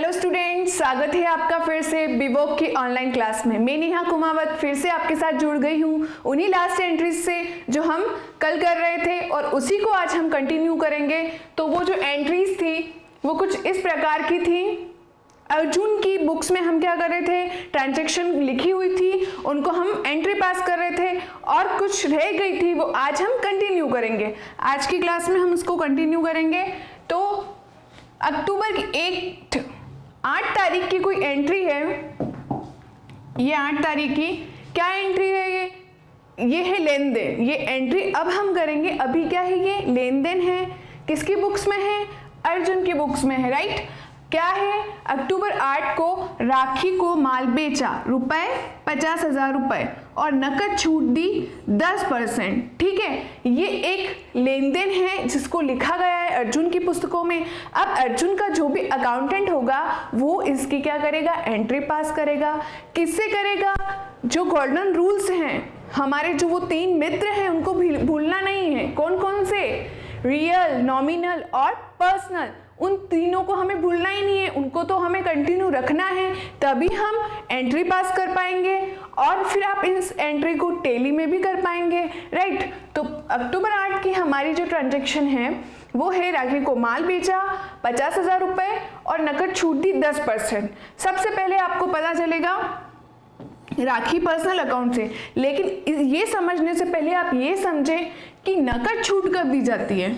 Hello students, स्वागत है आपका फिर से बीवोक की ऑनलाइन क्लास में। मैं नेहा कुमावत फिर से आपके साथ जुड़ गई हूँ उन्हीं लास्ट एंट्रीज से जो हम कल कर रहे थे और उसी को आज हम कंटिन्यू करेंगे। तो वो जो एंट्रीज थी वो कुछ इस प्रकार की थी। अर्जुन की बुक्स में हम क्या कर रहे थे, ट्रांजैक्शन लिखी हुई थी, उनको हम एंट्री पास कर रहे थे और कुछ रह गई थी वो आज हम कंटिन्यू करेंगे। आज की क्लास में हम उसको कंटिन्यू करेंगे। तो अक्टूबर की 8 तारीख की कोई एंट्री है, ये 8 तारीख की क्या एंट्री है, ये है लेन देन। ये एंट्री अब हम करेंगे। अभी क्या है, ये लेन देन है। किसकी बुक्स में है, अर्जुन की बुक्स में है, राइट। क्या है, अक्टूबर 8 को राखी को माल बेचा रुपए 50,000 रुपए और नकद छूट दी 10%। ठीक है, ये एक लेन देन है जिसको लिखा गया है अर्जुन की पुस्तकों में। अब अर्जुन का जो भी अकाउंटेंट होगा वो इसकी क्या करेगा, एंट्री पास करेगा। किससे करेगा, जो गोल्डन रूल्स हैं हमारे, जो वो 3 मित्र हैं उनको भूलना नहीं है। कौन कौन से, रियल, नॉमिनल और पर्सनल, उन तीनों को हमें भूलना ही नहीं है, उनको तो हमें कंटिन्यू रखना है, तभी हम एंट्री पास कर पाएंगे और फिर आप इस एंट्री को टैली में भी कर पाएंगे, राइट। तो अक्टूबर 8 की हमारी जो ट्रांजैक्शन है वो है राखी को माल बेचा 50,000 रुपए और नकद छूट दी 10%। सबसे पहले आपको पता चलेगा राखी पर्सनल अकाउंट से, लेकिन ये समझने से पहले आप ये समझें कि नकद छूट कब दी जाती है।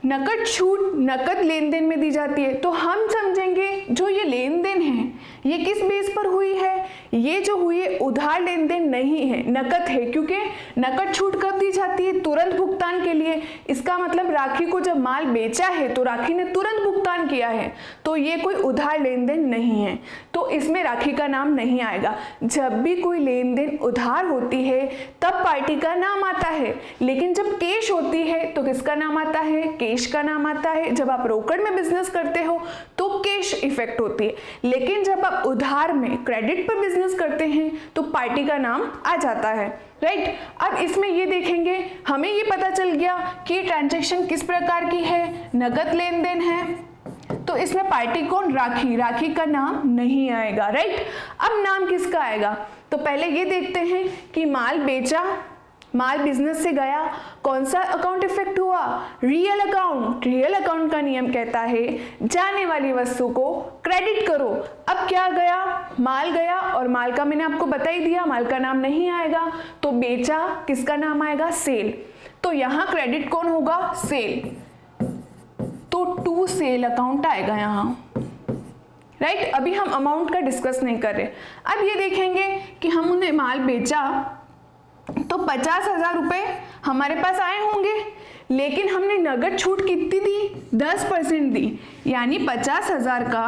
नकद छूट नकद लेन देन में दी जाती है। तो हम समझेंगे जो ये लेन देन है ये किस बेस पर हुई है, ये जो हुई है उधार लेन देन नहीं है, नकद है। क्योंकि नकद छूट कब दी जाती है, तुरंत भुगतान के लिए। इसका मतलब राखी को जब माल बेचा है तो राखी ने तुरंत भुगतान किया है, तो ये कोई उधार लेन देन नहीं है, तो इसमें राखी का नाम नहीं आएगा। जब भी कोई लेन देन उधार होती है तब पार्टी का नाम आता है, लेकिन जब कैश होती है तो किसका नाम आता है, कैश का नाम आता है। जब आप रोकड़ में बिजनेस करते हो तो कैश इफेक्ट होती है, लेकिन जब आप उधार में क्रेडिट पर बिजनेस करते हैं तो पार्टी का नाम आ जाता है, राइट। अब इसमें ये देखेंगे, हमें ये पता चल गया कि ट्रांजैक्शन किस प्रकार की है, नगद लेन देन है, तो इसमें पार्टी कौन, राखी, राखी का नाम नहीं आएगा, राइट। अब नाम किसका आएगा, तो पहले ये देखते हैं कि माल बेचा, माल बिजनेस से गया, कौन सा अकाउंट इफेक्ट हुआ, रियल अकाउंट। रियल अकाउंट का नियम कहता है जाने वाली वस्तु को क्रेडिट करो। अब क्या गया, माल गया और माल का मैंने आपको बता ही दिया, माल का नाम नहीं आएगा, तो बेचा किसका नाम आएगा, सेल। तो यहां क्रेडिट कौन होगा, सेल, तो टू सेल अकाउंट आएगा यहां, राइट। अभी हम अमाउंट का डिस्कस नहीं कर रहे। अब ये देखेंगे कि हम उन्हें माल बेचा तो 50,000 रुपए हमारे पास आए होंगे, लेकिन हमने नगद छूट कितनी दी, 10% दी। यानी 50,000 का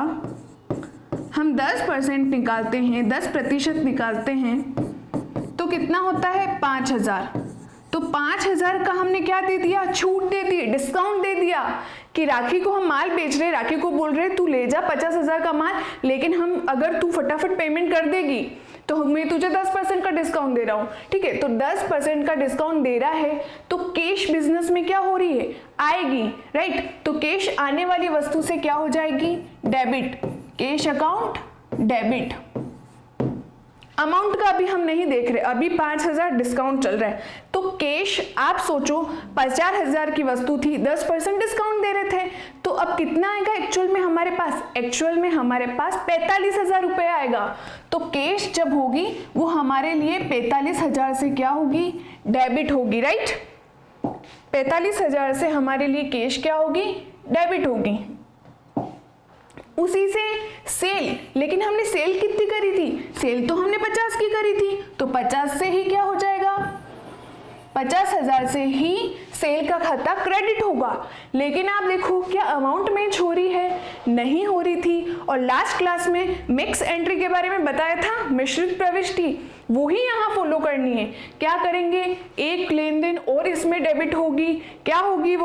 हम 10% निकालते हैं, 10% निकालते हैं तो कितना होता है, 5,000। तो 5,000 का हमने क्या दे दिया, छूट दे दी, डिस्काउंट दे दिया कि राखी को हम माल बेच रहे, राखी को बोल रहे तू ले जा 50,000 का माल, लेकिन हम अगर तू फटाफट पेमेंट कर देगी तो मैं तुझे 10% का डिस्काउंट दे रहा हूं, ठीक है। तो 10% का डिस्काउंट दे रहा है तो कैश बिजनेस में क्या हो रही है, आएगी, राइट। तो कैश आने वाली वस्तु से क्या हो जाएगी, debit, cash account debit. Amount का अभी हम नहीं देख रहे, अभी 5,000 डिस्काउंट चल रहा है। तो कैश आप सोचो 50,000 की वस्तु थी, 10% डिस्काउंट दे रहे थे, तो अब कितना आएगा एक्चुअल में हमारे पास, एक्चुअल में हमारे पास 45,000 रुपए आएगा। तो कैश जब होगी वो हमारे लिए 45,000 से क्या होगी, डेबिट होगी, राइट। 45,000 से हमारे लिए कैश क्या होगी, डेबिट होगी। उसी से सेल, लेकिन हमने सेल कितनी करी थी, सेल तो हमने 50 की करी थी, तो 50 से ही क्या हो जाएगा, 50,000 से ही सेल का खाता क्रेडिट होगा। लेकिन आप देखो क्या अमाउंट मैच हो रही है, नहीं हो रही थी। और लास्ट क्लास में मिक्स एंट्री के बारे में बताया था, मिश्रित प्रविष्टि, वो ही यहाँ फॉलो करनी है। क्या करेंगे, एक लेन देन और इसमें डेबिट होगी, क्या होगी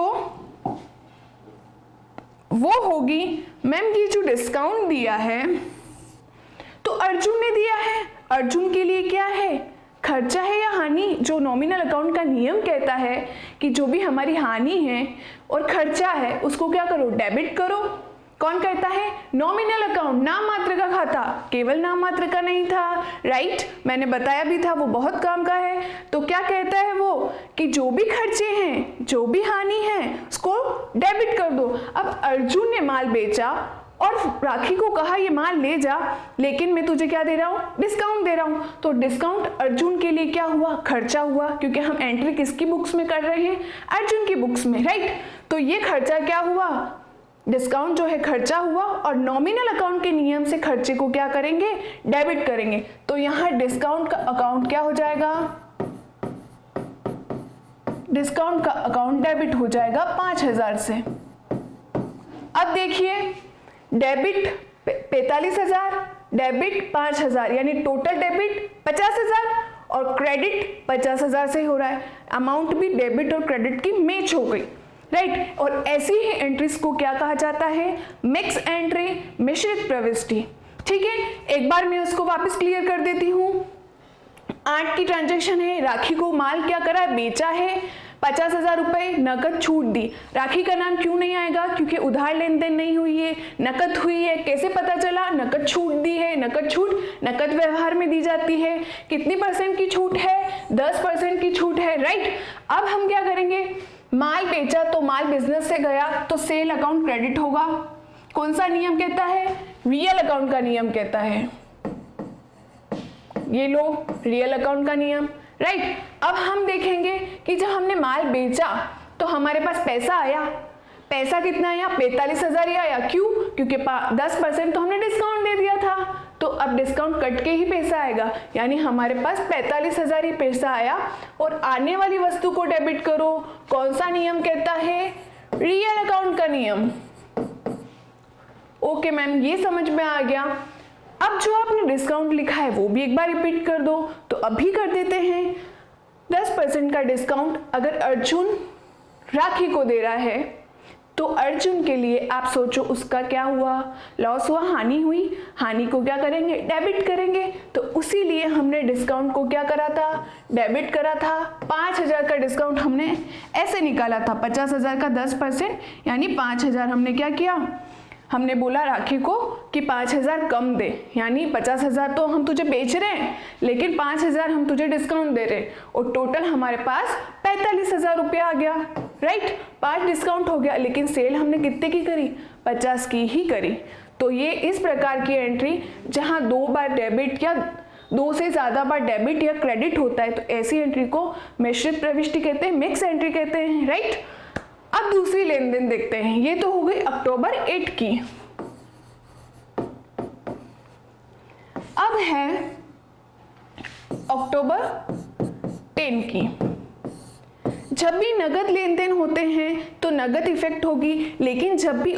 वो होगी, मैम ये जो डिस्काउंट दिया है तो अर्जुन ने दिया है, अर्जुन के लिए क्या है, खर्चा है या हानि। जो नॉमिनल अकाउंट का नियम कहता है कि जो भी हमारी हानि है और खर्चा है उसको क्या करो, डेबिट करो, कौन कहता है? नॉमिनल अकाउंट, नाम मात्र का खाता, केवल नाम मात्र का नहीं था, राइट? मैंने बताया भी था वो बहुत काम का है। तो क्या कहता है वो कि जो भी खर्चे हैं, जो भी हानि है, उसको डेबिट कर दो। अब अर्जुन ने माल बेचा और राखी को कहा ये माल ले जा, लेकिन मैं तुझे क्या दे रहा हूँ? डिस्काउंट दे रहा हूँ। तो डिस्काउंट अर्जुन के लिए क्या हुआ? खर्चा हुआ, क्योंकि हम एंट्री किसकी बुक्स में कर रहे हैं? अर्जुन की बुक्स में, राइट? तो ये खर्चा क्या हुआ? डिस्काउंट जो है खर्चा हुआ, और नॉमिनल अकाउंट के नियम से खर्चे को क्या करेंगे? डेबिट करेंगे। तो यहाँ डिस्काउंट का अकाउंट क्या हो जाएगा? डिस्काउंट का अकाउंट डेबिट हो जाएगा 5000 से। अब देखिए, डेबिट 45,000, डेबिट 5,000, यानी टोटल डेबिट 50,000 और क्रेडिट 50,000 से हो रहा है। अमाउंट भी डेबिट और क्रेडिट की मैच हो गई, राइट? और ऐसी ही एंट्रीज को क्या कहा जाता है? मिक्स एंट्री, मिश्रित प्रविष्टि। ठीक है, एक बार मैं उसको वापस क्लियर कर देती हूँ। 8 की ट्रांजैक्शन है, राखी को माल क्या करा है? बेचा है, 50,000 रुपए नकद छूट दी। राखी का नाम क्यों नहीं आएगा? क्योंकि उधार लेन देन नहीं हुई है, नकद हुई है। कैसे पता चला? नकद छूट दी है। नकद छूट नकद व्यवहार में दी जाती है। कितनी % की छूट है? 10% की छूट है, राइट? अब हम क्या करेंगे? माल बेचा तो माल बिजनेस से गया तो सेल अकाउंट क्रेडिट होगा। कौन सा नियम कहता है? रियल अकाउंट का नियम कहता है। ये लो, रियल अकाउंट का नियम, राइट? अब हम देखेंगे कि जब हमने माल बेचा तो हमारे पास पैसा आया। पैसा कितना आया? 45,000 ही आया। क्यों? क्योंकि 10% तो हमने डिस्काउंट दे दिया था। तो अब डिस्काउंट कट के ही पैसा आएगा, यानी हमारे पास 45,000 ही पैसा आया। और आने वाली वस्तु को डेबिट करो। कौन सा नियम कहता है? रियल अकाउंट का नियम। ओके मैम, ये समझ में आ गया। अब जो आपने डिस्काउंट लिखा है वो भी एक बार रिपीट कर दो। तो अभी कर देते हैं। 10% का डिस्काउंट अगर अर्जुन राखी को दे रहा है तो अर्जुन के लिए आप सोचो उसका क्या हुआ? लॉस हुआ, हानि हुई। हानि को क्या करेंगे? डेबिट करेंगे। तो उसी लिए हमने डिस्काउंट को क्या करा था? डेबिट करा था। 5,000 का डिस्काउंट हमने ऐसे निकाला था। 50,000 का 10% यानी 5,000 हमने क्या किया? हमने बोला राखी को कि 5,000 कम दे, यानी 50,000 तो हम तुझे बेच रहे हैं लेकिन 5,000 हम तुझे डिस्काउंट दे रहे हैं। और टोटल हमारे पास 45,000 रुपया आ गया, राइट? 5 डिस्काउंट हो गया, लेकिन सेल हमने कितने की करी? 50 की ही करी। तो ये इस प्रकार की एंट्री जहां 2 बार डेबिट या 2 से ज़्यादा बार डेबिट या क्रेडिट होता है, तो ऐसी एंट्री को मिश्रित प्रविष्टि कहते हैं, मिक्स एंट्री कहते हैं, राइट? अब दूसरी लेन देन देखते हैं। ये तो हो गई अक्टूबर 8 की। अब है अक्टूबर 10 की। जब भी नगद लेन देन होते हैं तो नगद इफेक्ट होगी, लेकिन जब भी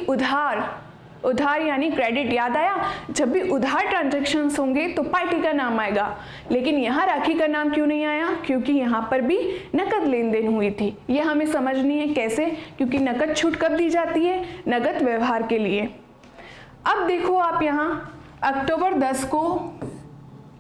उधार यानी क्रेडिट, याद आया? जब भी उधार ट्रांजैक्शंस होंगे तो पार्टी का नाम आएगा। लेकिन यहाँ राखी का नाम क्यों नहीं आया? क्योंकि यहाँ पर भी नकद लेन देन हुई थी। ये हमें समझनी है कैसे, क्योंकि नकद छूट कब दी जाती है? नगद व्यवहार के लिए। अब देखो आप यहाँ अक्टूबर 10 को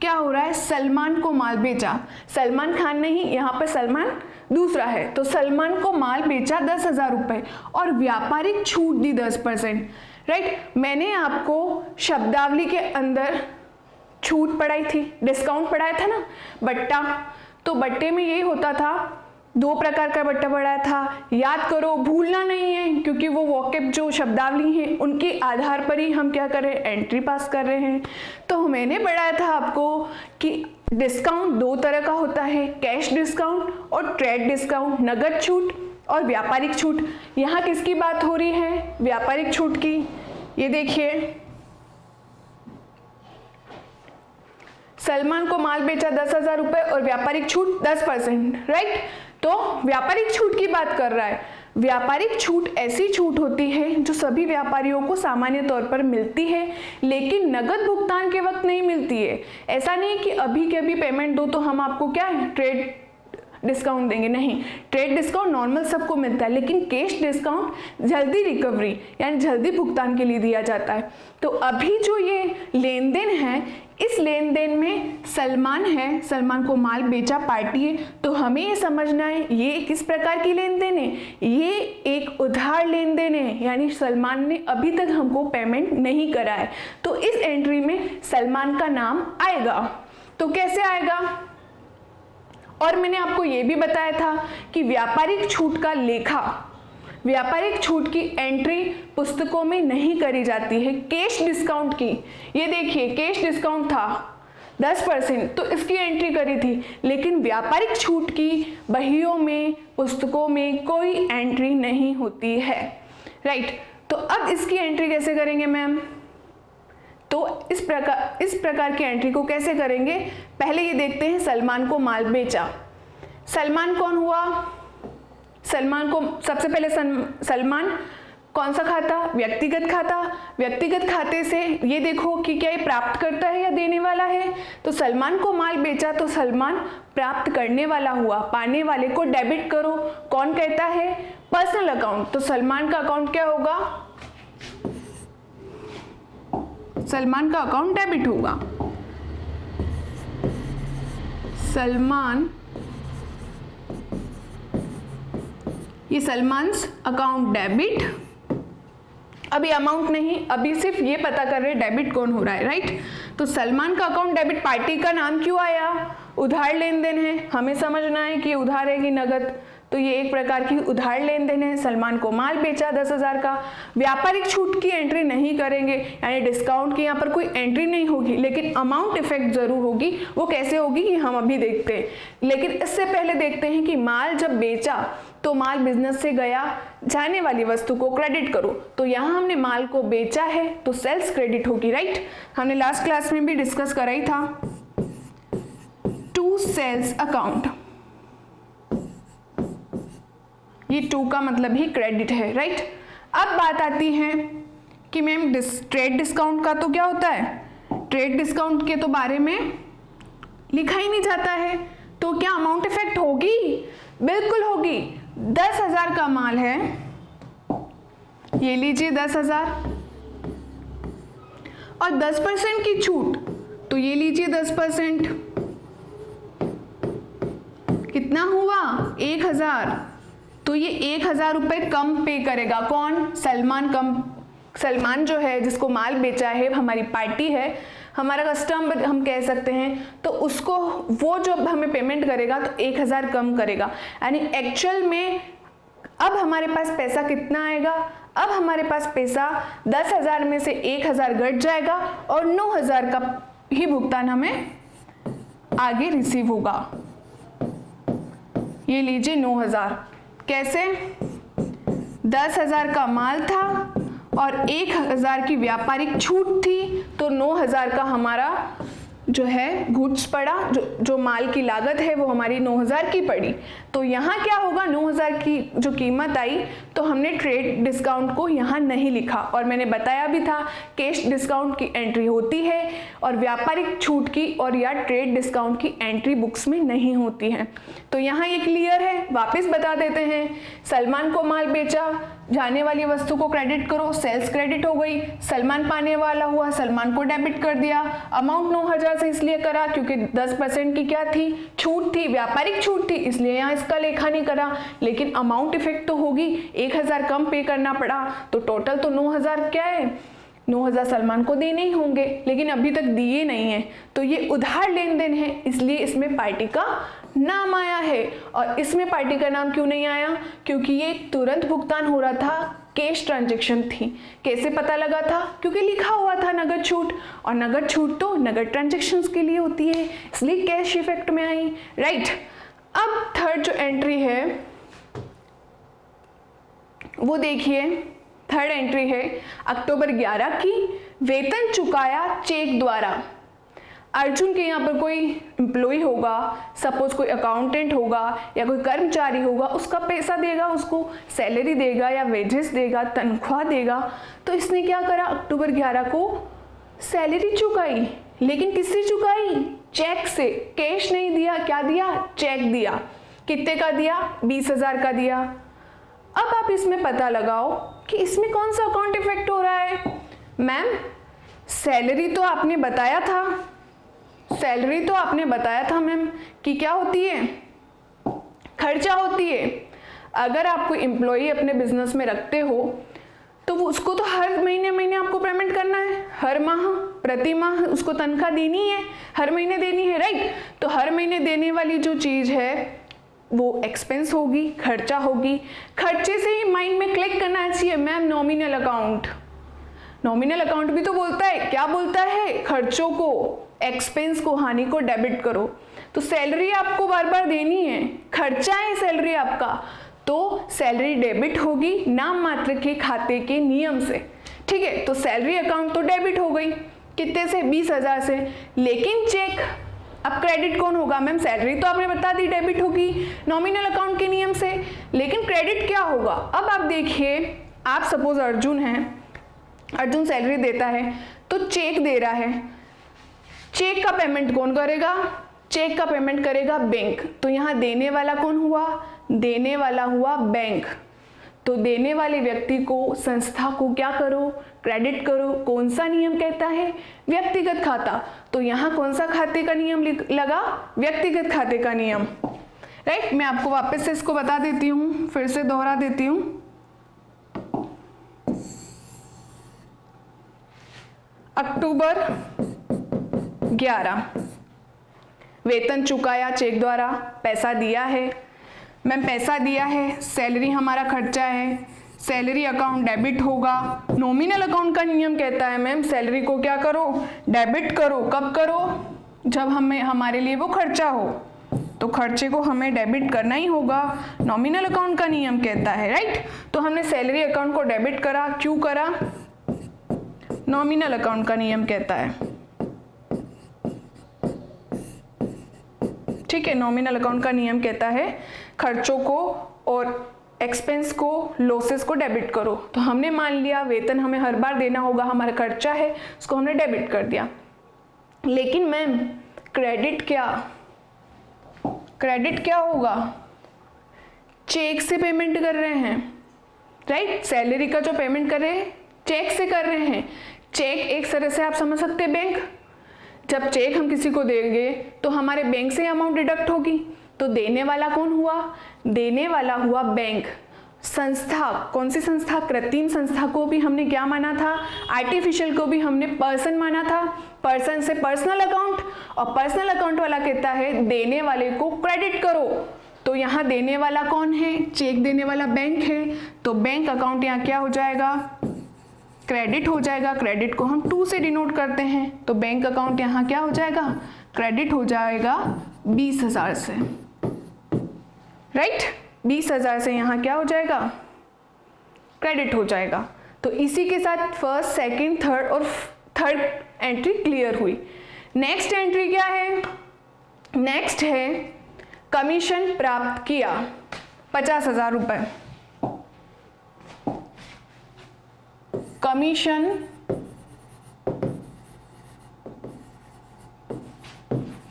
क्या हो रहा है? सलमान को माल बेचा। सलमान खान नहीं, यहाँ पर सलमान दूसरा है। तो सलमान को माल बेचा 10,000 रुपये और व्यापारिक छूट दी 10%, राइट? मैंने आपको शब्दावली के अंदर छूट पढ़ाई थी, डिस्काउंट पढ़ाया था ना, बट्टा। तो बट्टे में यही होता था, 2 प्रकार का बट्टा पढ़ाया था। याद करो, भूलना नहीं है, क्योंकि वो वोकैब जो शब्दावली है उनके आधार पर ही हम क्या कर रहे हैं? एंट्री पास कर रहे हैं। तो मैंने पढ़ाया था आपको कि डिस्काउंट 2 तरह का होता है, कैश डिस्काउंट और ट्रेड डिस्काउंट, नगद छूट और व्यापारिक छूट। यहाँ किसकी बात हो रही है? व्यापारिक छूट की। ये देखिए, सलमान को माल बेचा 10,000 रुपये और व्यापारिक छूट 10%, राइट? तो व्यापारिक छूट की बात कर रहा है। व्यापारिक छूट ऐसी छूट होती है जो सभी व्यापारियों को सामान्य तौर पर मिलती है, लेकिन नगद भुगतान के वक्त नहीं मिलती है। ऐसा नहीं कि अभी के अभी पेमेंट दो तो हम आपको क्या है? ट्रेड डिस्काउंट देंगे, नहीं, ट्रेड डिस्काउंट नॉर्मल सबको मिलता है, लेकिन कैश डिस्काउंट जल्दी रिकवरी यानी जल्दी भुगतान के लिए दिया जाता है। तो अभी जो ये लेन देन है, इस लेन देन में सलमान है, सलमान को माल बेचा पार्टी है, तो हमें ये समझना है ये किस प्रकार की लेन देन है, ये एक उधार लेन देन है, यानी सलमान ने अभी तक हमको पेमेंट नहीं करा है। तो इस एंट्री में सलमान का नाम आएगा। तो कैसे आएगा? और मैंने आपको ये भी बताया था कि व्यापारिक छूट का लेखा, व्यापारिक छूट की एंट्री पुस्तकों में नहीं करी जाती है। कैश डिस्काउंट की, ये देखिए कैश डिस्काउंट था 10%, तो इसकी एंट्री करी थी, लेकिन व्यापारिक छूट की बहियों में, पुस्तकों में कोई एंट्री नहीं होती है, राइट। तो अब इसकी एंट्री कैसे करेंगे मैम? तो इस प्रकार की एंट्री को कैसे करेंगे? पहले ये देखते हैं सलमान को माल बेचा। सलमान कौन हुआ? सलमान को सबसे पहले सलमान कौन सा खाता? व्यक्तिगत खाता। व्यक्तिगत खाते से ये देखो कि क्या ये प्राप्त करता है या देने वाला है। तो सलमान को माल बेचा तो सलमान प्राप्त करने वाला हुआ, पाने वाले को डेबिट करो, कौन कहता है? Personal account. तो सलमान का अकाउंट क्या होगा? सलमान का अकाउंट डेबिट होगा। सलमान, ये सलमान्स अकाउंट डेबिट। अभी अमाउंट नहीं, अभी सिर्फ ये पता कर रहे डेबिट कौन हो रहा है, राइट। तो सलमान का अकाउंट डेबिट, पार्टी का नाम क्यों आया? उधार लेन देन है, हमें समझना है कि उधार है कि नगद। तो ये एक प्रकार की उधार लेन देन है। सलमान को माल बेचा 10,000 का। व्यापारिक छूट की एंट्री नहीं करेंगे, यानी डिस्काउंट की यहाँ पर कोई एंट्री नहीं होगी, लेकिन अमाउंट इफेक्ट जरूर होगी। वो कैसे होगी ये हम अभी देखते हैं, लेकिन इससे पहले देखते हैं कि माल जब बेचा तो माल बिजनेस से गया, जाने वाली वस्तु को क्रेडिट करो। तो यहाँ हमने माल को बेचा है तो सेल्स क्रेडिट होगी, राइट। हमने लास्ट क्लास में भी डिस्कस करा ही था। टू सेल्स अकाउंट, ये टू का मतलब ही क्रेडिट है, राइट। अब बात आती है कि मैम ट्रेड डिस्काउंट का तो क्या होता है? ट्रेड डिस्काउंट के तो बारे में लिखा ही नहीं जाता है, तो क्या अमाउंट इफेक्ट होगी? बिल्कुल होगी। 10,000 का माल है, ये लीजिए 10,000, और 10% की छूट, तो ये लीजिए 10%, कितना हुआ? 1,000। तो ये 1,000 रुपये कम पे करेगा कौन? सलमान। सलमान जो है जिसको माल बेचा है, हमारी पार्टी है, हमारा कस्टमर हम कह सकते हैं, तो उसको वो जो हमें पेमेंट करेगा तो 1,000 कम करेगा, यानी एक्चुअल में अब हमारे पास पैसा कितना आएगा? अब हमारे पास पैसा 10,000 में से 1,000 घट जाएगा और 9,000 का ही भुगतान हमें आगे रिसीव होगा। ये लीजिए 9,000। कैसे? 10,000 का माल था और 1,000 की व्यापारिक छूट थी, तो 9,000 का हमारा जो है गुड्स पड़ा, जो माल की लागत है वो हमारी 9,000 की पड़ी। तो यहाँ क्या होगा? 9,000 की जो कीमत आई, तो हमने ट्रेड डिस्काउंट को यहाँ नहीं लिखा, और मैंने बताया भी था कैश डिस्काउंट की एंट्री होती है और व्यापारिक छूट की और या ट्रेड डिस्काउंट की एंट्री बुक्स में नहीं होती है। तो यहाँ ये क्लियर है। वापस बता देते हैं, सलमान को माल बेचा, जाने वाली वस्तु को क्रेडिट करो, सेल्स क्रेडिट हो गई। सलमान पाने वाला हुआ, सलमान को डेबिट कर दिया। अमाउंट 9,000 से इसलिए करा क्योंकि 10% की क्या थी? छूट थी, व्यापारिक छूट थी, इसलिए यहाँ इसका लेखा नहीं करा। लेकिन अमाउंट इफेक्ट तो होगी, 1,000 कम पे करना पड़ा, तो टोटल तो 9,000 क्या है? 9,000 सलमान को देने ही होंगे, लेकिन अभी तक दिए नहीं है। तो ये उधार लेन देन है, इसलिए इसमें पार्टी का नाम आया है। और इसमें पार्टी का नाम क्यों नहीं आया? क्योंकि ये तुरंत भुगतान हो रहा था, कैश ट्रांजैक्शन थी। कैसे पता लगा था? क्योंकि लिखा हुआ था नगद छूट, और नगद छूट तो नगद ट्रांजैक्शंस के लिए होती है, इसलिए कैश इफेक्ट में आई, राइट। अब थर्ड जो एंट्री है वो देखिए, थर्ड एंट्री है अक्टूबर 11 की। वेतन चुकाया चेक द्वारा। अर्जुन के यहाँ पर कोई एम्प्लॉय होगा, सपोज कोई अकाउंटेंट होगा या कोई कर्मचारी होगा, उसका पैसा देगा, उसको सैलरी देगा या वेजेस देगा, तनख्वाह देगा। तो इसने क्या करा? अक्टूबर 11 को सैलरी चुकाई, लेकिन किससे चुकाई? चेक से। कैश नहीं दिया, क्या दिया? चेक दिया। कितने का दिया? 20,000 का दिया। अब आप इसमें पता लगाओ कि इसमें कौन सा अकाउंट इफेक्ट हो रहा है। मैम सैलरी तो आपने बताया था, सैलरी तो आपने बताया था मैम कि क्या होती है? खर्चा होती है। अगर आप कोई एम्प्लॉई अपने बिजनेस में रखते हो तो वो उसको तो हर महीने महीने आपको पेमेंट करना है, हर माह प्रति माह उसको तनख्वाह देनी है, हर महीने देनी है, राइट। तो हर महीने देने वाली जो चीज़ है वो एक्सपेंस होगी, खर्चा होगी। खर्चे से ही माइंड में क्लिक करना चाहिए ma'am nominal account. Nominal account भी तो बोलता है, क्या बोलता है? खर्चों को, एक्सपेंस को, हानि को डेबिट करो। तो सैलरी आपको बार बार देनी है, खर्चा है सैलरी आपका, तो सैलरी डेबिट होगी नाम मात्र के खाते के नियम से, ठीक है। तो सैलरी अकाउंट तो डेबिट हो गई, कितने से? 20,000 से। लेकिन चेक अब क्रेडिट कौन होगा? मैम सैलरी तो आपने बता दी डेबिट होगी नॉमिनल अकाउंट के नियम से, लेकिन क्रेडिट क्या होगा? अब आप देखिए, आप सपोज अर्जुन हैं, अर्जुन सैलरी देता है तो चेक दे रहा है, चेक का पेमेंट कौन करेगा? चेक का पेमेंट करेगा बैंक। तो यहाँ देने वाला कौन हुआ? देने वाला हुआ बैंक। तो देने वाले व्यक्ति को, संस्था को क्या करो? क्रेडिट करो। कौन सा नियम कहता है? व्यक्तिगत खाता। तो यहाँ कौन सा खाते का नियम लगा? व्यक्तिगत खाते का नियम, राइट। मैं आपको वापस से इसको बता देती हूँ, फिर से दोहरा देती हूँ। अक्टूबर 11 वेतन चुकाया चेक द्वारा, पैसा दिया है मैम, पैसा दिया है, सैलरी हमारा खर्चा है, सैलरी अकाउंट डेबिट होगा। नॉमिनल अकाउंट का नियम कहता है मैम सैलरी को क्या करो? डेबिट करो। कब करो? जब हमारे लिए वो खर्चा हो, तो खर्चे को हमें डेबिट करना ही होगा, नॉमिनल अकाउंट का नियम कहता है, राइट। तो हमने सैलरी अकाउंट को डेबिट करा, क्यों करा? नॉमिनल अकाउंट का नियम कहता है, ठीक है। नॉमिनल अकाउंट का नियम कहता है खर्चों को और एक्सपेंस को, लॉसेस को डेबिट करो। तो हमने मान लिया वेतन हमें हर बार देना होगा, हमारा खर्चा है, उसको हमने डेबिट कर दिया। लेकिन मैम क्रेडिट क्या? क्रेडिट क्या होगा? चेक से पेमेंट कर रहे हैं, राइट। सैलरी का जो पेमेंट कर रहे हैं चेक से कर रहे हैं। चेक एक तरह से आप समझ सकते हैं बैंक। जब चेक हम किसी को देंगे तो हमारे बैंक से अमाउंट डिडक्ट होगी। तो देने वाला कौन हुआ? देने वाला हुआ बैंक। संस्था, कौन सी संस्था? कृत्रिम संस्था को भी हमने क्या माना था? आर्टिफिशियल को भी हमने पर्सन माना था। पर्सन से पर्सनल अकाउंट, और पर्सनल अकाउंट वाला कहता है देने वाले को क्रेडिट करो। तो यहाँ देने वाला कौन है? चेक देने वाला बैंक है। तो बैंक अकाउंट यहाँ क्या हो जाएगा? क्रेडिट हो जाएगा। क्रेडिट को हम 2 से डिनोट करते हैं। तो बैंक अकाउंट यहाँ क्या हो जाएगा? क्रेडिट हो जाएगा 20,000 से, राइट। 20,000 से यहाँ क्या हो जाएगा? क्रेडिट हो जाएगा। तो इसी के साथ फर्स्ट, सेकंड, थर्ड और थर्ड एंट्री क्लियर हुई। नेक्स्ट एंट्री क्या है? नेक्स्ट है कमीशन प्राप्त किया 50,000 रुपए। Commission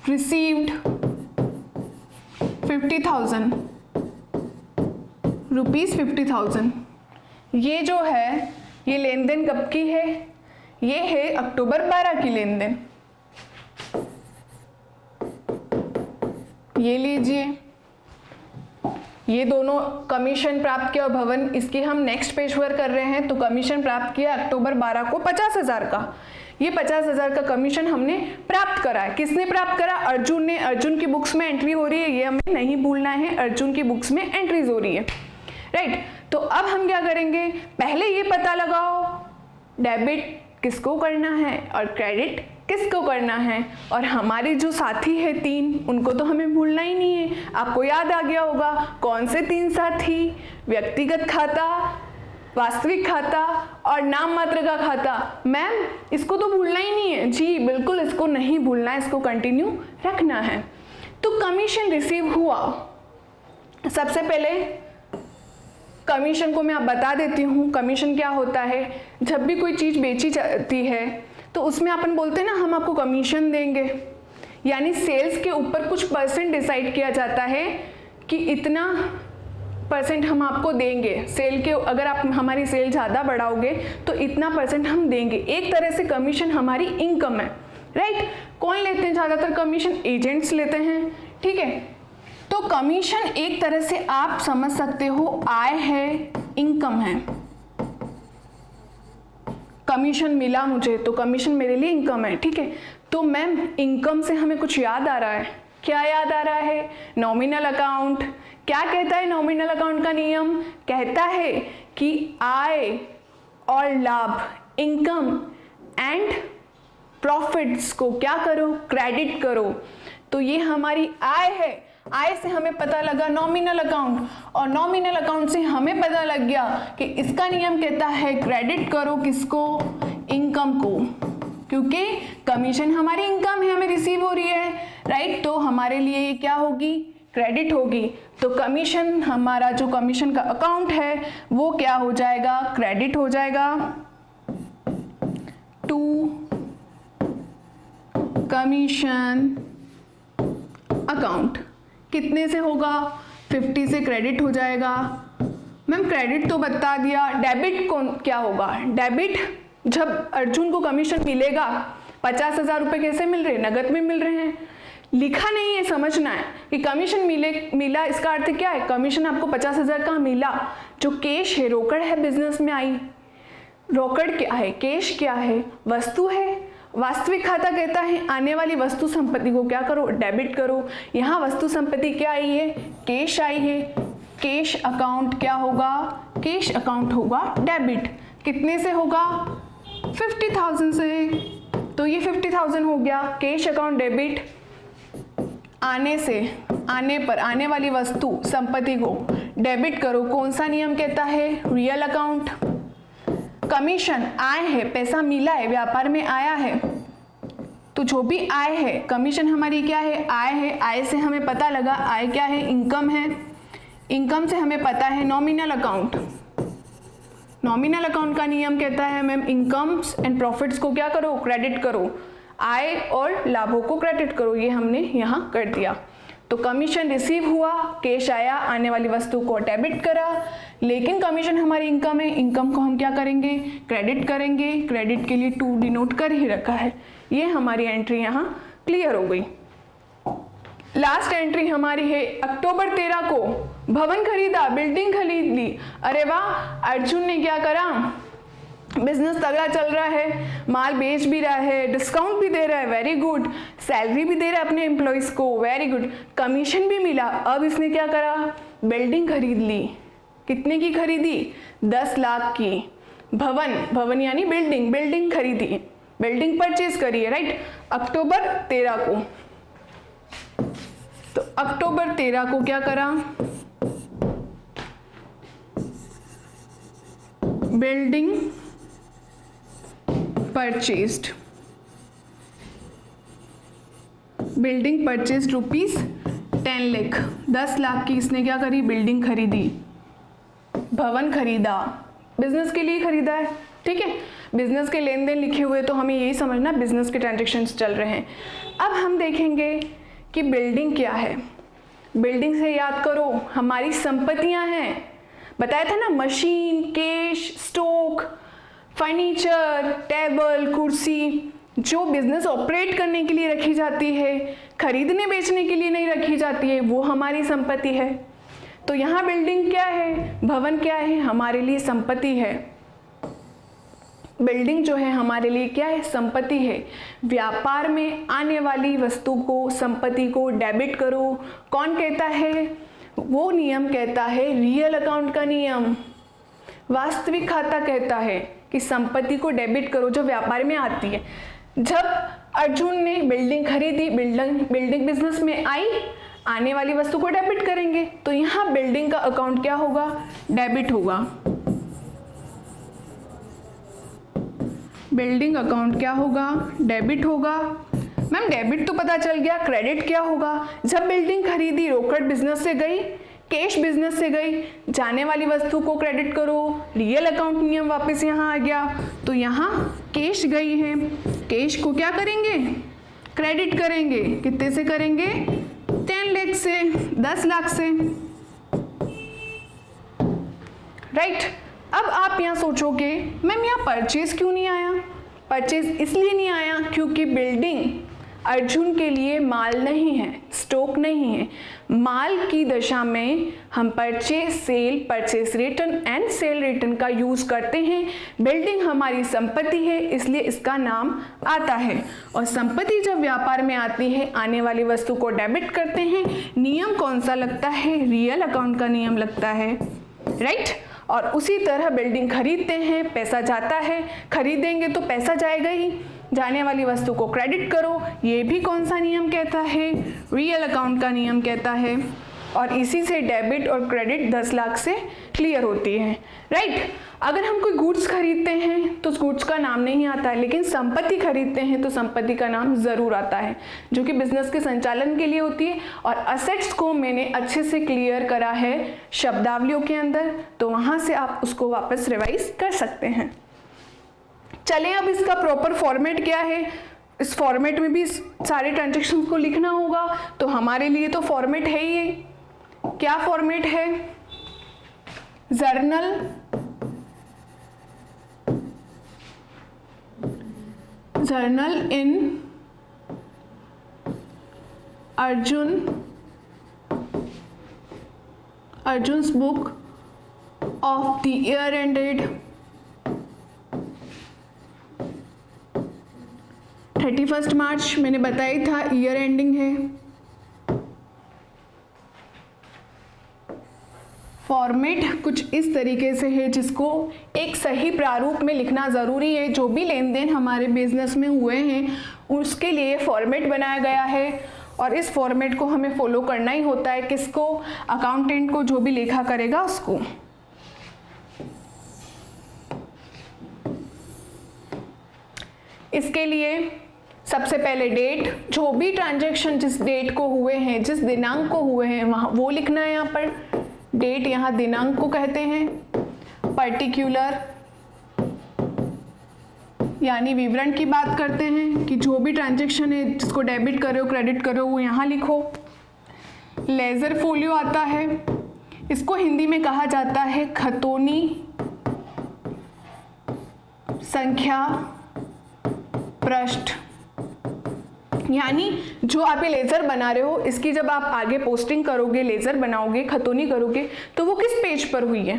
received 50,000 rupees 50,000। ये जो है ये लेन देन कब की है? ये है अक्टूबर 12 की लेन देन। ये लीजिए, ये दोनों कमीशन प्राप्त किया और भवन, इसकी हम नेक्स्ट पेज पर कर रहे हैं। तो कमीशन प्राप्त किया अक्टूबर 12 को 50,000 का। ये 50,000 का कमीशन हमने प्राप्त करा है। किसने प्राप्त करा? अर्जुन ने। अर्जुन की बुक्स में एंट्री हो रही है, ये हमें नहीं भूलना है, अर्जुन की बुक्स में एंट्रीज हो रही है, राइट। तो अब हम क्या करेंगे? पहले ये पता लगाओ डेबिट किसको करना है और क्रेडिट किसको करना है। और हमारे जो साथी है 3, उनको तो हमें भूलना ही नहीं है। आपको याद आ गया होगा कौन से 3 साथी? व्यक्तिगत खाता, वास्तविक खाता और नाम मात्र का खाता। मैम इसको तो भूलना ही नहीं है। जी बिल्कुल, इसको नहीं भूलना है, इसको कंटिन्यू रखना है। तो कमीशन रिसीव हुआ। सबसे पहले कमीशन को मैं आप बता देती हूँ। कमीशन क्या होता है? जब भी कोई चीज़ बेची जाती है तो उसमें अपन बोलते हैं ना हम आपको कमीशन देंगे, यानी सेल्स के ऊपर कुछ परसेंट डिसाइड किया जाता है कि इतना % हम आपको देंगे सेल के, अगर आप हमारी सेल ज़्यादा बढ़ाओगे तो इतना % हम देंगे। एक तरह से कमीशन हमारी इनकम है, राइट। कौन लेते हैं ज़्यादातर कमीशन? एजेंट्स लेते हैं, ठीक है। तो कमीशन एक तरह से आप समझ सकते हो आय है, इनकम है। कमीशन मिला मुझे तो कमीशन मेरे लिए इनकम है, ठीक है। तो मैम इनकम से हमें कुछ याद आ रहा है, क्या याद आ रहा है? Nominal account. क्या कहता है नॉमिनल अकाउंट का नियम? कहता है कि आय और लाभ, इनकम एंड प्रॉफिट्स को क्या करो? क्रेडिट करो। तो ये हमारी आय है, आय से हमें पता लगा नॉमिनल अकाउंट, और नॉमिनल अकाउंट से हमें पता लग गया कि इसका नियम कहता है क्रेडिट करो किसको? इनकम को, क्योंकि कमीशन हमारी इनकम है, हमें रिसीव हो रही है, राइट। तो हमारे लिए ये क्या होगी? क्रेडिट होगी। तो कमीशन, हमारा जो कमीशन का अकाउंट है वो क्या हो जाएगा? क्रेडिट हो जाएगा टू कमीशन अकाउंट। कितने से होगा? 50 से क्रेडिट हो जाएगा। मैम क्रेडिट तो बता दिया, डेबिट कौन क्या होगा? डेबिट जब अर्जुन को कमीशन मिलेगा, 50,000 रुपये कैसे मिल रहे हैं? नगद में मिल रहे हैं। लिखा नहीं है, समझना है कि कमीशन मिला, इसका अर्थ क्या है? कमीशन आपको 50,000 का मिला, जो कैश है, रोकड़ है, बिजनेस में आई। रोकड़ क्या है? कैश क्या है? वस्तु है। वास्तविक खाता कहता है आने वाली वस्तु संपत्ति को क्या करो? डेबिट करो। यहाँ वस्तु संपत्ति क्या आई है? कैश आई है। कैश अकाउंट क्या होगा? कैश अकाउंट होगा डेबिट। कितने से होगा? 50,000 से। तो ये 50,000 हो गया। Cash account debit. आने से, आने पर, आने वाली वस्तु संपत्ति को डेबिट करो। कौन सा नियम कहता है? Real account. कमीशन आय है, पैसा मिला है, व्यापार में आया है, तो जो भी आय है, कमीशन हमारी क्या है? आय है। आय से हमें पता लगा आय क्या है? इनकम है। इनकम से हमें पता है नॉमिनल अकाउंट। नॉमिनल अकाउंट का नियम कहता है मैम इनकम्स एंड प्रॉफिट्स को क्या करो? क्रेडिट करो। आय और लाभों को क्रेडिट करो। ये हमने यहाँ कर दिया। तो कमीशन रिसीव हुआ, कैश आया, आने वाली वस्तु को डेबिट करा, लेकिन कमीशन हमारी इनकम है, इनकम को हम क्या करेंगे? क्रेडिट करेंगे। क्रेडिट के लिए टू डिनोट कर ही रखा है। ये हमारी एंट्री यहाँ क्लियर हो गई। लास्ट एंट्री हमारी है अक्टूबर 13 को भवन खरीदा, बिल्डिंग खरीद ली। अरे वाह, अर्जुन ने क्या करा? बिजनेस तगड़ा चल रहा है, माल बेच भी रहा है, डिस्काउंट भी दे रहा है, वेरी गुड। सैलरी भी दे रहा है अपने एम्प्लॉयज़ को, वेरी गुड। कमीशन भी मिला। अब इसने क्या करा? बिल्डिंग खरीद ली। कितने की खरीदी? 10 लाख की। भवन, भवन यानी बिल्डिंग, बिल्डिंग खरीदी, बिल्डिंग परचेज करी है, राइट। अक्टूबर 13 को, तो अक्टूबर 13 को क्या करा? Building purchased, building purchased rupees 10 lakh. 10 lakh की इसने क्या करी? बिल्डिंग खरीदी, भवन खरीदा, बिजनेस के लिए खरीदा है, ठीक है। बिजनेस के लेन देन लिखे हुए तो हमें यही समझना बिजनेस के ट्रांजेक्शन्स चल रहे हैं। अब हम देखेंगे कि बिल्डिंग क्या है। बिल्डिंग से याद करो हमारी संपत्तियां हैं, बताया था ना, machine, cash, stock, furniture, table, कुर्सी, जो बिजनेस ऑपरेट करने के लिए रखी जाती है, खरीदने बेचने के लिए नहीं रखी जाती है, वो हमारी संपत्ति है। तो यहाँ बिल्डिंग क्या है? भवन क्या है? हमारे लिए संपत्ति है। बिल्डिंग जो है हमारे लिए क्या है? संपत्ति है। व्यापार में आने वाली वस्तु को, संपत्ति को डेबिट करो। कौन कहता है? वो नियम कहता है रियल अकाउंट का नियम। वास्तविक खाता कहता है कि संपत्ति को डेबिट करो जो व्यापार में आती है। जब अर्जुन ने बिल्डिंग खरीदी, बिल्डिंग बिजनेस में आई, आने वाली वस्तु को डेबिट करेंगे, तो यहाँ बिल्डिंग का अकाउंट क्या होगा? डेबिट होगा। बिल्डिंग अकाउंट क्या होगा? डेबिट होगा। मैम डेबिट तो पता चल गया, क्रेडिट क्या होगा? जब बिल्डिंग खरीदी, रोकड़ बिजनेस से गई, कैश बिजनेस से गई, जाने वाली वस्तु को क्रेडिट करो। रियल अकाउंट नियम वापस यहाँ आ गया, तो यहाँ कैश गई है, कैश को क्या करेंगे? क्रेडिट करेंगे। कितने से करेंगे? 10 लाख से, 10 लाख से, राइट। अब आप यहाँ सोचोगे मैम यहाँ परचेज क्यों नहीं आया? परचेज इसलिए नहीं आया क्योंकि बिल्डिंग अर्जुन के लिए माल नहीं है, स्टॉक नहीं है। माल की दशा में हम purchase sale, purchase return and cell return का यूज करते हैं। बिल्डिंग हमारी संपत्ति है इसलिए इसका नाम आता है। और संपत्ति जब व्यापार में आती है, आने वाली वस्तु को डेबिट करते हैं। नियम कौन सा लगता है? रियल अकाउंट का नियम लगता है, राइट। और उसी तरह बिल्डिंग खरीदते हैं, पैसा जाता है, खरीदेंगे तो पैसा जाएगा ही, जाने वाली वस्तु को क्रेडिट करो, ये भी कौन सा नियम कहता है? रियल अकाउंट का नियम कहता है। और इसी से डेबिट और क्रेडिट 10 लाख से क्लियर होती है, राइट। अगर हम कोई गुड्स खरीदते हैं तो उस गुड्स का नाम नहीं आता है, लेकिन संपत्ति खरीदते हैं तो संपत्ति का नाम ज़रूर आता है, जो कि बिजनेस के संचालन के लिए होती है। और असेट्स को मैंने अच्छे से क्लियर करा है शब्दावलियों के अंदर, तो वहाँ से आप उसको वापस रिवाइज कर सकते हैं। चलें, अब इसका प्रॉपर फॉर्मेट क्या है? इस फॉर्मेट में भी सारे ट्रांजेक्शन को लिखना होगा, तो हमारे लिए तो फॉर्मेट है ही। क्या फॉर्मेट है? Journal in Arjun's book of the year ended 31 March. मैंने बताया था ईयर एंडिंग है। फॉर्मेट कुछ इस तरीके से है जिसको एक सही प्रारूप में लिखना ज़रूरी है। जो भी लेन देन हमारे बिजनेस में हुए हैं उसके लिए फॉर्मेट बनाया गया है, और इस फॉर्मेट को हमें फॉलो करना ही होता है। किसको? अकाउंटेंट को, जो भी लेखा करेगा उसको। इसके लिए सबसे पहले डेट, जो भी ट्रांजैक्शन जिस डेट को हुए हैं, जिस दिनांक को हुए हैं, वहाँ वो लिखना है। यहाँ पर डेट, यहाँ दिनांक को कहते हैं। पर्टिकुलर यानी विवरण की बात करते हैं कि जो भी ट्रांजैक्शन है जिसको डेबिट करो क्रेडिट करो वो यहाँ लिखो। लेजर फोलियो आता है, इसको हिंदी में कहा जाता है खतौनी संख्या पृष्ठ। यानी जो आप ये लेज़र बना रहे हो, इसकी जब आप आगे पोस्टिंग करोगे, लेज़र बनाओगे, खतौनी करोगे, तो वो किस पेज पर हुई है,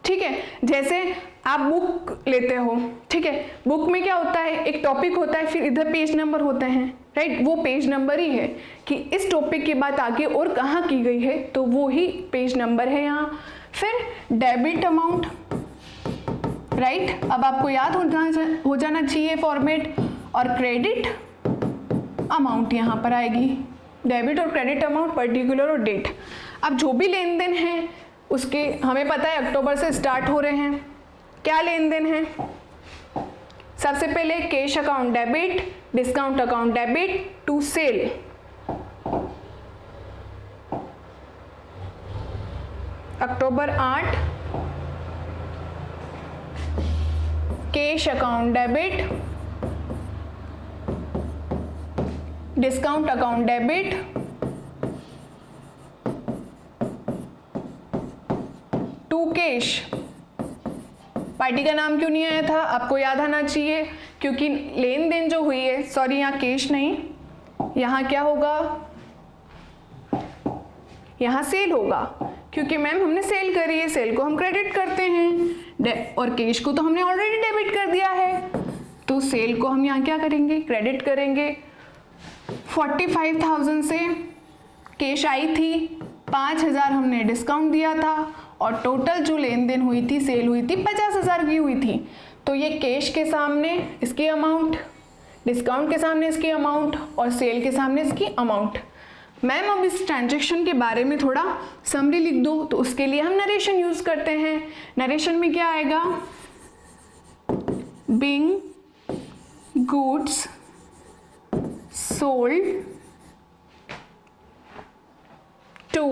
ठीक है। जैसे आप बुक लेते हो, ठीक है, बुक में क्या होता है? एक टॉपिक होता है, फिर इधर पेज नंबर होते हैं, राइट। वो पेज नंबर ही है कि इस टॉपिक के बाद आगे और कहाँ की गई है, तो वो ही पेज नंबर है यहाँ। फिर डेबिट अमाउंट, राइट, अब आपको याद हो जाना चाहिए फॉर्मेट। और क्रेडिट अमाउंट यहाँ पर आएगी। डेबिट और क्रेडिट अमाउंट, पर्टिकुलर और डेट। अब जो भी लेन देन है उसके हमें पता है अक्टूबर से स्टार्ट हो रहे हैं। क्या लेन देन है? सबसे पहले cash account debit, discount account debit to sale. October 8 cash account debit, discount account debit to cash. Party का नाम क्यों नहीं आया था? आपको याद आना चाहिए, क्योंकि लेन देन जो हुई है, सॉरी यहाँ कैश नहीं, यहाँ क्या होगा? यहाँ सेल होगा, क्योंकि मैम हमने सेल करी है, सेल को हम क्रेडिट करते हैं और कैश को तो हमने ऑलरेडी डेबिट कर दिया है, तो सेल को हम यहाँ क्या करेंगे? क्रेडिट करेंगे। 45,000 से कैश आई थी, 5,000 हमने डिस्काउंट दिया था, और टोटल जो लेन देन हुई थी, सेल हुई थी, 50,000 की हुई थी। तो ये कैश के सामने इसकी अमाउंट, डिस्काउंट के सामने इसकी अमाउंट, और सेल के सामने इसकी अमाउंट। मैम अब इस ट्रांजैक्शन के बारे में थोड़ा समरी लिख दो, तो उसके लिए हम नरेशन यूज करते हैं। नरेशन में क्या आएगा? बीइंग गुड्स sold to,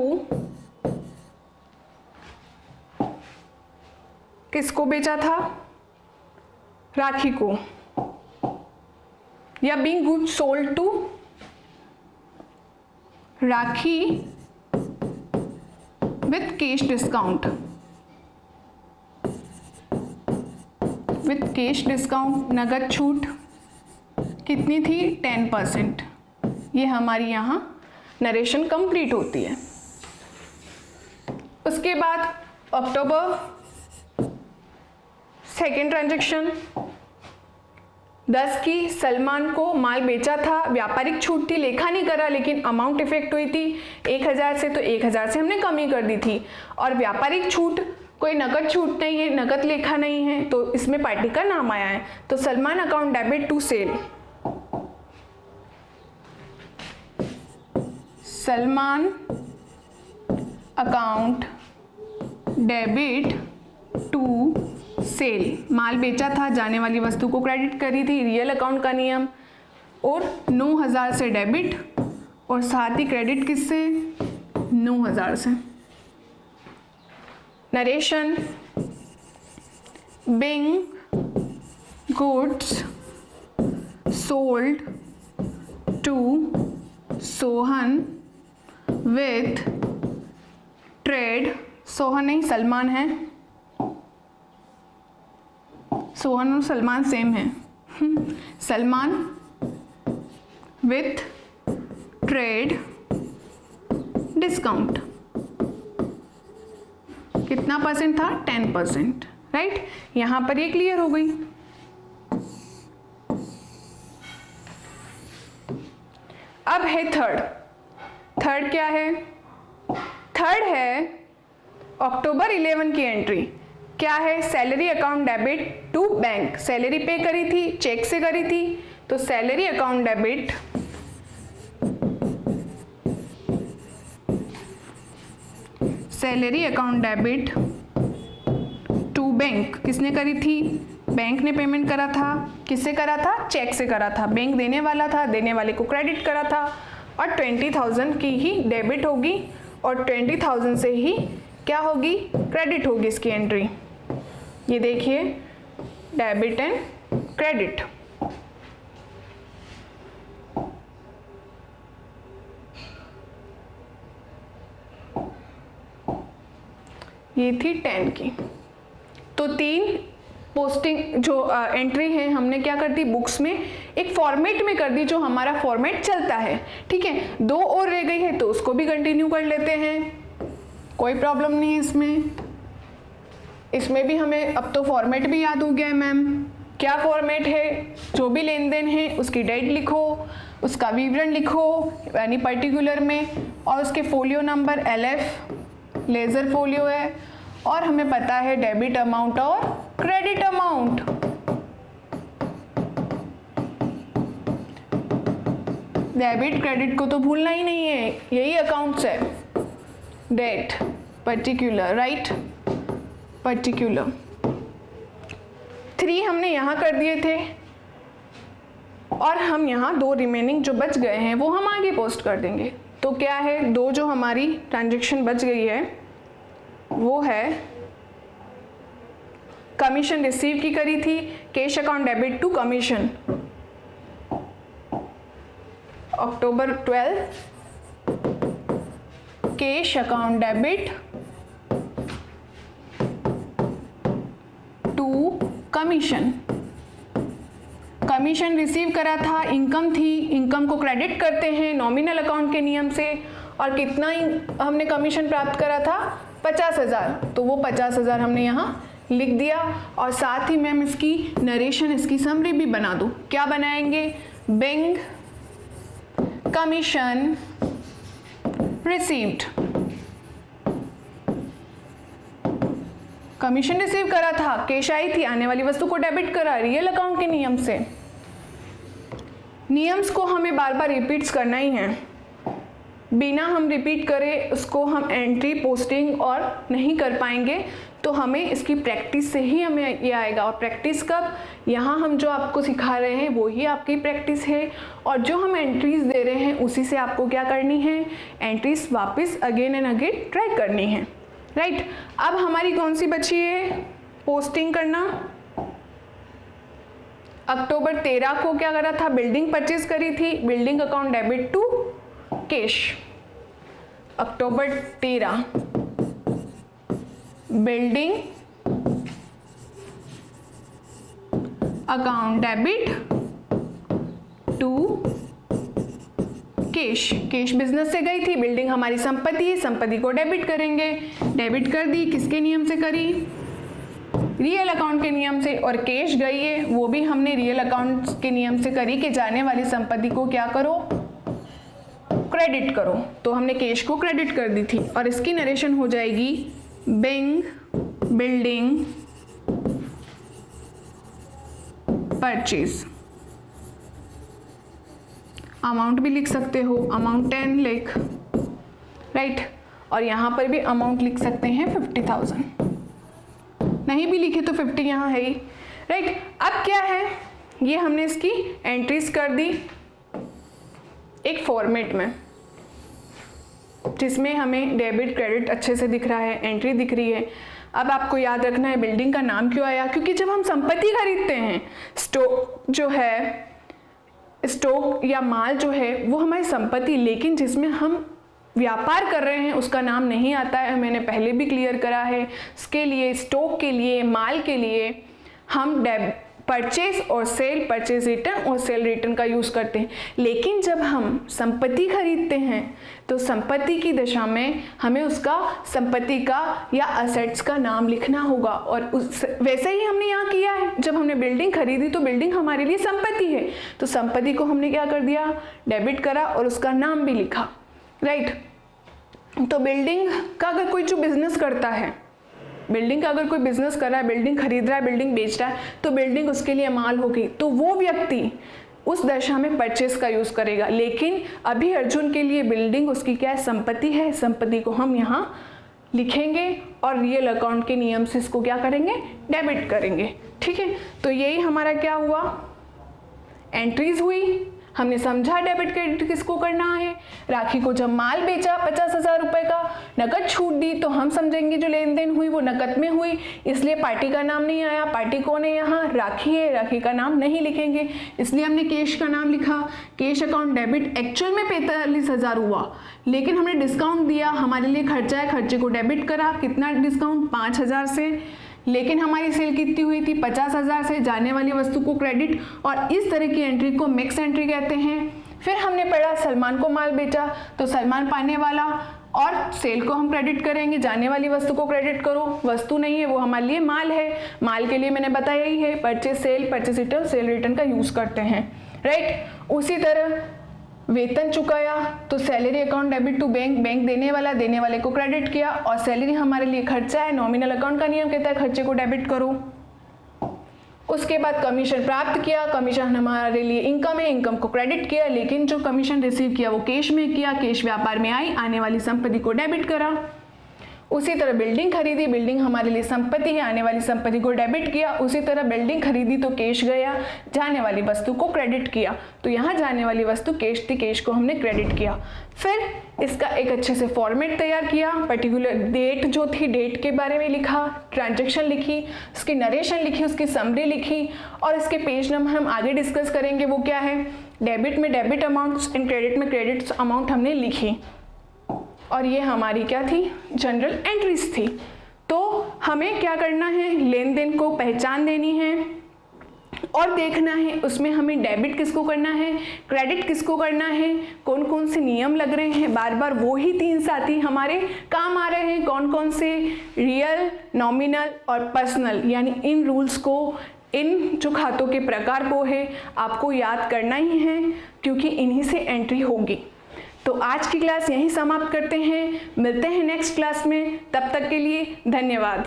किसको बेचा था? राखी को। या being goods sold to rakhi with cash discount, with cash discount नगद छूट कितनी थी 10%। ये हमारी यहाँ नरेशन कंप्लीट होती है। उसके बाद अक्टूबर सेकेंड ट्रांजैक्शन 10 की सलमान को माल बेचा था, व्यापारिक छूट थी, लेखा नहीं करा लेकिन अमाउंट इफेक्ट हुई थी 1000 से, तो 1000 से हमने कमी कर दी थी। और व्यापारिक छूट कोई नकद छूट नहीं है, नकद लेखा नहीं है, तो इसमें पार्टी का नाम आया है। तो Salman account debit to sale, Salman account debit to sale, माल बेचा था, जाने वाली वस्तु को क्रेडिट करी थी, रियल अकाउंट का नियम, और 9000 से डेबिट और साथ ही क्रेडिट किससे 9000 से। Narration being goods sold to Sohan with trade, Sohan नहीं सलमान है, सोहन और सलमान सेम है, सलमान विथ ट्रेड डिस्काउंट कितना परसेंट था 10%, राइट। यहां पर ये क्लियर हो गई। अब है थर्ड क्या है, थर्ड है अक्टूबर 11 की एंट्री। क्या है, salary account debit to bank, salary pay करी थी, चेक से करी थी, तो salary account debit salary account debit to bank, किसने करी थी, बैंक ने पेमेंट करा था, किससे करा था, चेक से करा था, बैंक देने वाला था, देने वाले को क्रेडिट करा था, और 20,000 की ही डेबिट होगी और 20,000 से ही क्या होगी, क्रेडिट होगी इसकी एंट्री। ये देखिए डेबिट एंड क्रेडिट। ये थी 10 की। तो 3 पोस्टिंग जो एंट्री है हमने क्या कर दी, बुक्स में एक फॉर्मेट में कर दी, जो हमारा फॉर्मेट चलता है, ठीक है। 2 और रह गई है तो उसको भी कंटिन्यू कर लेते हैं, कोई प्रॉब्लम नहीं है इसमें। इसमें भी हमें अब तो फॉर्मेट भी याद हो गया है मैम। क्या फॉर्मेट है, जो भी लेन देन है उसकी डेट लिखो, उसका विवरण लिखो यानी पर्टिकुलर में, और उसके folio number LF ledger folio है, और हमें पता है डेबिट अमाउंट और क्रेडिट अमाउंट। डेबिट क्रेडिट को तो भूलना ही नहीं है, यही अकाउंट्स है। Date particular, right, particular. 3 हमने यहाँ कर दिए थे, और हम यहाँ 2 रिमेनिंग जो बच गए हैं वो हम आगे पोस्ट कर देंगे। तो क्या है, 2 जो हमारी ट्रांजैक्शन बच गई है वो है कमीशन रिसीव की करी थी, cash account debit to commission October 12, cash account debit to commission. Commission receive करा था, इनकम थी, इनकम को क्रेडिट करते हैं नॉमिनल अकाउंट के नियम से, और कितना हमने कमीशन प्राप्त करा था 50,000, तो वो 50,000 हमने यहाँ लिख दिया। और साथ ही मैम इसकी नरेशन, इसकी समरी भी बना दूँ। क्या बनाएंगे, bank commission received, commission receive करा था, कैश आई थी, आने वाली वस्तु को डेबिट करा रियल अकाउंट के नियम से। नियम्स को हमें बार बार रिपीट्स करना ही है, बिना हम रिपीट करें उसको हम एंट्री पोस्टिंग और नहीं कर पाएंगे। तो हमें इसकी प्रैक्टिस से ही हमें ये आएगा। और प्रैक्टिस कब, यहाँ हम जो आपको सिखा रहे हैं वो ही आपकी प्रैक्टिस है, और जो हम एंट्रीज दे रहे हैं उसी से आपको क्या करनी है, एंट्रीज वापस अगेन एंड अगेन ट्राई करनी है, राइट। अब हमारी कौन सी बची है, पोस्टिंग करना। अक्टूबर 13 को क्या करा था, बिल्डिंग परचेज करी थी, building account debit to cash, October 13 building account debit to cash. Cash business से गई थी, बिल्डिंग हमारी संपत्ति है, संपत्ति को डेबिट करेंगे। डेबिट कर दी, किसके नियम से करी? रियल अकाउंट के नियम से। और कैश गई है, वो भी हमने रियल अकाउंट के नियम से करी कि जाने वाली संपत्ति को क्या करो? क्रेडिट करो। तो हमने कैश को क्रेडिट कर दी थी। और इसकी नरेशन हो जाएगी बिल्डिंग परचेज। अमाउंट भी लिख सकते हो, अमाउंट 10 लाख, राइट। और यहाँ पर भी अमाउंट लिख सकते हैं 50,000, नहीं भी लिखे तो 50 यहाँ है ही, राइट। अब क्या है, ये हमने इसकी एंट्रीज कर दी एक फॉर्मेट में जिसमें हमें डेबिट क्रेडिट अच्छे से दिख रहा है, एंट्री दिख रही है। अब आपको याद रखना है बिल्डिंग का नाम क्यों आया, क्योंकि जब हम संपत्ति खरीदते हैं, स्टॉक जो है, स्टॉक या माल जो है वो हमारी संपत्ति, लेकिन जिसमें हम व्यापार कर रहे हैं उसका नाम नहीं आता है। मैंने पहले भी क्लियर करा है। इसके लिए, स्टॉक के लिए, माल के लिए हम परचेज और सेल, परचेज रिटर्न और सेल रिटर्न का यूज़ करते हैं। लेकिन जब हम संपत्ति खरीदते हैं तो संपत्ति की दशा में हमें उसका संपत्ति का या असेट्स का नाम लिखना होगा। और वैसे ही हमने यहाँ किया है। जब हमने बिल्डिंग खरीदी तो बिल्डिंग हमारे लिए संपत्ति है, तो संपत्ति को हमने क्या कर दिया? डेबिट करा और उसका नाम भी लिखा, राइट। तो बिल्डिंग का अगर कोई जो बिजनेस करता है, बिल्डिंग का अगर कोई बिजनेस कर रहा है, बिल्डिंग खरीद रहा है, बिल्डिंग बेच रहा है, तो बिल्डिंग उसके लिए माल होगी, तो वो व्यक्ति उस दशा में परचेस का यूज़ करेगा। लेकिन अभी अर्जुन के लिए बिल्डिंग उसकी क्या है? संपत्ति है। संपत्ति को हम यहाँ लिखेंगे और रियल अकाउंट के नियम से इसको क्या करेंगे? डेबिट करेंगे, ठीक है। तो यही हमारा क्या हुआ? एंट्रीज हुई। हमने समझा डेबिट क्रेडिट किसको करना है। राखी को जब माल बेचा 50,000 रुपये का, नकद छूट दी, तो हम समझेंगे जो लेन देन हुई वो नकद में हुई, इसलिए पार्टी का नाम नहीं आया। पार्टी कौन है यहाँ? राखी है, राखी का नाम नहीं लिखेंगे, इसलिए हमने कैश का नाम लिखा। कैश अकाउंट डेबिट एक्चुअल में 45,000 हुआ, लेकिन हमने डिस्काउंट दिया, हमारे लिए खर्चा है, खर्चे को डेबिट करा। कितना डिस्काउंट? 5,000 से। लेकिन हमारी सेल कितनी हुई थी? 50,000 से। जाने वाली वस्तु को क्रेडिट, और इस तरह की एंट्री को मिक्स एंट्री कहते हैं। फिर हमने पढ़ा सलमान को माल बेचा, तो सलमान पाने वाला, और सेल को हम क्रेडिट करेंगे, जाने वाली वस्तु को क्रेडिट करो। वस्तु नहीं है, वो हमारे लिए माल है। माल के लिए मैंने बताया ही है, purchase sale, purchase return, sale return का यूज़ करते हैं, राइट। उसी तरह वेतन चुकाया तो salary account debit to bank, bank देने वाले को क्रेडिट किया, और सैलरी हमारे लिए खर्चा है। नॉमिनल अकाउंट का नियम कहता है खर्चे को डेबिट करो। उसके बाद कमीशन प्राप्त किया, कमीशन हमारे लिए इनकम है, इनकम को क्रेडिट किया, लेकिन जो कमीशन रिसीव किया वो कैश में किया, कैश व्यापार में आई, आने वाली संपत्ति को डेबिट करा। उसी तरह बिल्डिंग खरीदी, बिल्डिंग हमारे लिए संपत्ति है, आने वाली संपत्ति को डेबिट किया। उसी तरह बिल्डिंग खरीदी तो कैश गया, जाने वाली वस्तु को क्रेडिट किया, तो यहाँ जाने वाली वस्तु कैश थी, कैश को हमने क्रेडिट किया। फिर इसका एक अच्छे से फॉर्मेट तैयार किया, पर्टिकुलर डेट जो थी, डेट के बारे में लिखा, ट्रांजैक्शन लिखी, उसकी नरेशन लिखी, उसकी समरी लिखी, और इसके पेज नंबर हम आगे डिस्कस करेंगे वो क्या है। डेबिट में डेबिट अमाउंट्स एंड क्रेडिट में क्रेडिट अमाउंट हमने लिखी, और ये हमारी क्या थी? जनरल एंट्रीज थी। तो हमें क्या करना है? लेन देन को पहचान देनी है और देखना है उसमें हमें डेबिट किसको करना है, क्रेडिट किसको करना है, कौन कौन से नियम लग रहे हैं। बार बार वो ही 3 साथी हमारे काम आ रहे हैं, कौन कौन से? रियल, नॉमिनल और पर्सनल। यानी इन रूल्स को, इन जो खातों के प्रकार को है, आपको याद करना ही है, क्योंकि इन्हीं से एंट्री होगी। तो आज की क्लास यहीं समाप्त करते हैं, मिलते हैं नेक्स्ट क्लास में। तब तक के लिए धन्यवाद।